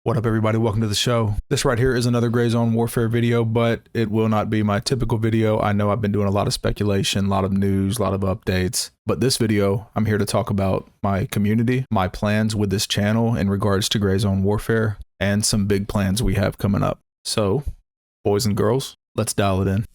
What up, everybody? Welcome to the show. This right here is another GrayZone Warfare video, but it will not be my typical video. I know I've been doing a lot of speculation, a lot of news, a lot of updates, but this video, I'm here to talk about my community, my plans with this channel in regards to GrayZone Warfare, and some big plans we have coming up. So, boys and girls, let's dial it in.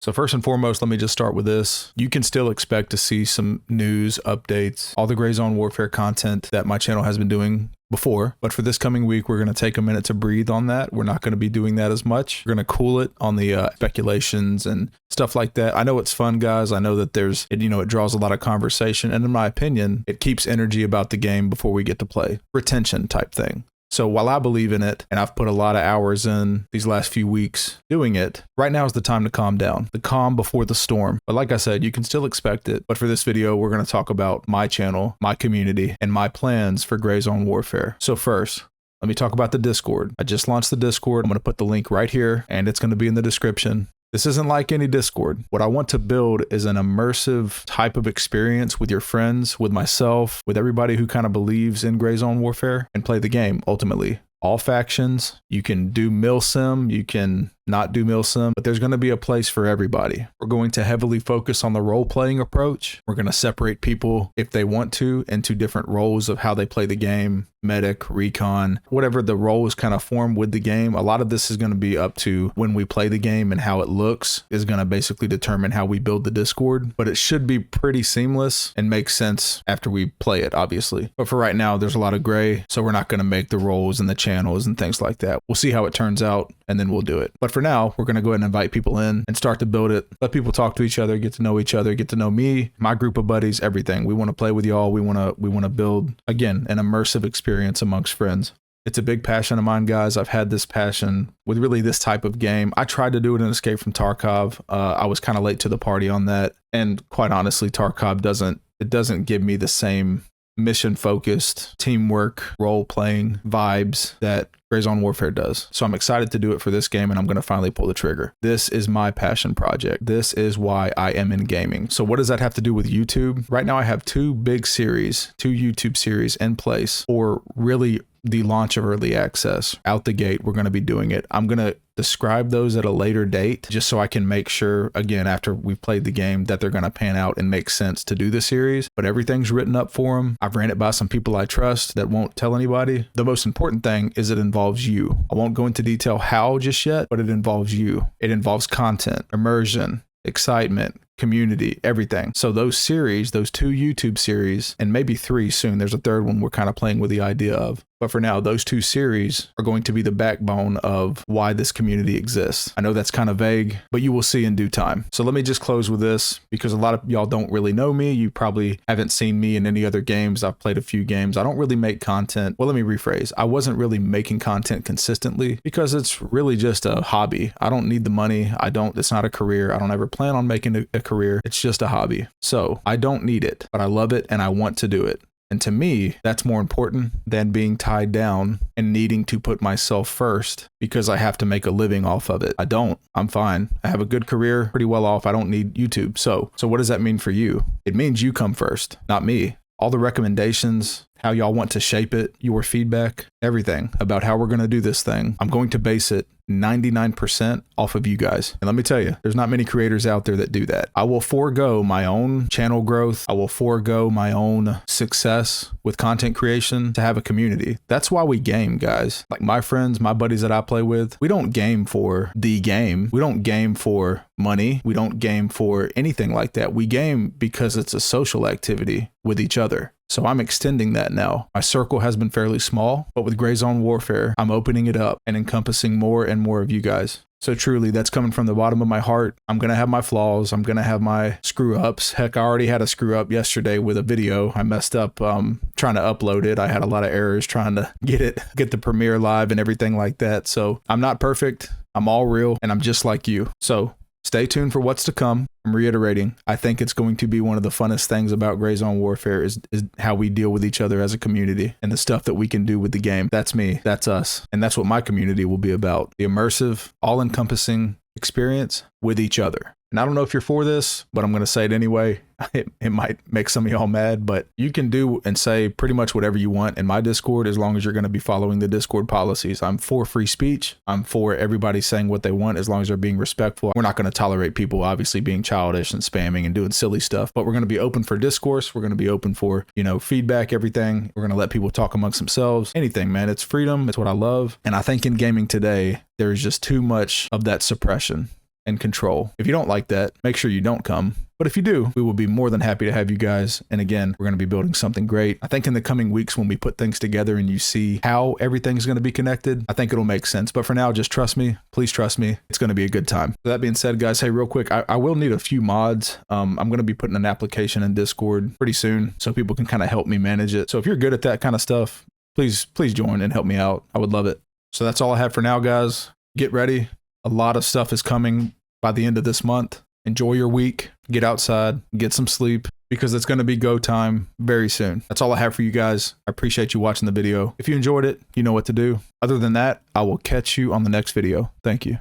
So first and foremost, let me just start with this. You can still expect to see some news, updates, all the GrayZone Warfare content that my channel has been doing before. But for this coming week, we're going to take a minute to breathe on that. We're not going to be doing that as much. We're going to cool it on the speculations and stuff like that. I know it's fun, guys. I know that it draws a lot of conversation. And in my opinion, it keeps energy about the game before we get to play. Retention type thing. So while I believe in it, and I've put a lot of hours in these last few weeks doing it, right now is the time to calm down. The calm before the storm. But like I said, you can still expect it. But for this video, we're going to talk about my channel, my community, and my plans for GrayZone Warfare. So first, let me talk about the Discord. I just launched the Discord. I'm going to put the link right here, and it's going to be in the description. This isn't like any Discord. What I want to build is an immersive type of experience with your friends, with myself, with everybody who kind of believes in GrayZone Warfare and play the game ultimately. All factions, you can do milsim, you can not do milsim, but there's going to be a place for everybody. We're going to heavily focus on the role-playing approach. We're going to separate people, if they want to, into different roles of how they play the game, medic, recon, whatever the role is kind of formed with the game. A lot of this is going to be up to when we play the game, and how it looks is going to basically determine how we build the Discord, but it should be pretty seamless and make sense after we play it, obviously. But for right now, there's a lot of gray, so we're not going to make the roles and the channels and things like that. We'll see how it turns out, and then we'll do it. But for now, we're going to go ahead and invite people in and start to build it. Let people talk to each other, get to know me, my group of buddies, everything. We want to play with y'all. We want to build, again, an immersive experience amongst friends. It's a big passion of mine, guys. I've had this passion with really this type of game. I tried to do it in Escape from Tarkov. I was kind of late to the party on that. And quite honestly, Tarkov doesn't give me the same mission-focused, teamwork, role-playing vibes that GrayZone Warfare does. So I'm excited to do it for this game, and I'm going to finally pull the trigger. This is my passion project. This is why I am in gaming. So what does that have to do with YouTube? Right now I have two YouTube series in place for really the launch of early access. Out the gate, we're going to be doing it. I'm going to describe those at a later date, just so I can make sure, again, after we've played the game, that they're going to pan out and make sense to do the series. But everything's written up for them. I've ran it by some people I trust that won't tell anybody. The most important thing is it involves you. I won't go into detail how just yet, but it involves you. It involves content, immersion, excitement, community, everything. So those series, those two YouTube series, and maybe three soon, there's a third one we're kind of playing with the idea of. But for now, those two series are going to be the backbone of why this community exists. I know that's kind of vague, but you will see in due time. So let me just close with this, because a lot of y'all don't really know me. You probably haven't seen me in any other games. I've played a few games. I don't really make content. Well, let me rephrase. I wasn't really making content consistently because it's really just a hobby. I don't need the money. It's not a career. I don't ever plan on making a career. It's just a hobby. So I don't need it, but I love it and I want to do it. And to me, that's more important than being tied down and needing to put myself first because I have to make a living off of it. I don't. I'm fine. I have a good career, pretty well off. I don't need YouTube. So what does that mean for you? It means you come first, not me. All the recommendations, how y'all want to shape it, your feedback, everything about how we're going to do this thing, I'm going to base it 99% off of you guys. And let me tell you, there's not many creators out there that do that. I will forego my own channel growth. I will forego my own success with content creation to have a community. That's why we game, guys. Like my friends, my buddies that I play with, we don't game for the game. We don't game for money. We don't game for anything like that. We game because it's a social activity with each other. So I'm extending that now. My circle has been fairly small, but with GrayZone Warfare, I'm opening it up and encompassing more and more of you guys. So truly, that's coming from the bottom of my heart. I'm going to have my flaws. I'm going to have my screw ups. Heck, I already had a screw up yesterday with a video. I messed up trying to upload it. I had a lot of errors trying to get the premiere live and everything like that. So I'm not perfect. I'm all real, and I'm just like you. So stay tuned for what's to come. I'm reiterating, I think it's going to be one of the funnest things about GrayZone Warfare is how we deal with each other as a community and the stuff that we can do with the game. That's me. That's us. And that's what my community will be about. The immersive, all-encompassing experience with each other. And I don't know if you're for this, but I'm going to say it anyway. It might make some of y'all mad, but you can do and say pretty much whatever you want in my Discord as long as you're going to be following the Discord policies. I'm for free speech. I'm for everybody saying what they want as long as they're being respectful. We're not going to tolerate people obviously being childish and spamming and doing silly stuff, but we're going to be open for discourse. We're going to be open for, feedback, everything. We're going to let people talk amongst themselves. Anything, man. It's freedom. It's what I love. And I think in gaming today, there's just too much of that suppression and control. If you don't like that, make sure you don't come. But if you do, we will be more than happy to have you guys. And again, we're going to be building something great. I think in the coming weeks, when we put things together and you see how everything's going to be connected, I think it'll make sense. But for now, just trust me. Please trust me. It's going to be a good time. So that being said, guys, hey, real quick, I will need a few mods. I'm going to be putting an application in Discord pretty soon so people can kind of help me manage it. So if you're good at that kind of stuff, please join and help me out. I would love it. So that's all I have for now, guys. Get ready. A lot of stuff is coming by the end of this month. Enjoy your week, get outside, get some sleep, because it's going to be go time very soon. That's all I have for you guys. I appreciate you watching the video. If you enjoyed it, you know what to do. Other than that, I will catch you on the next video. Thank you.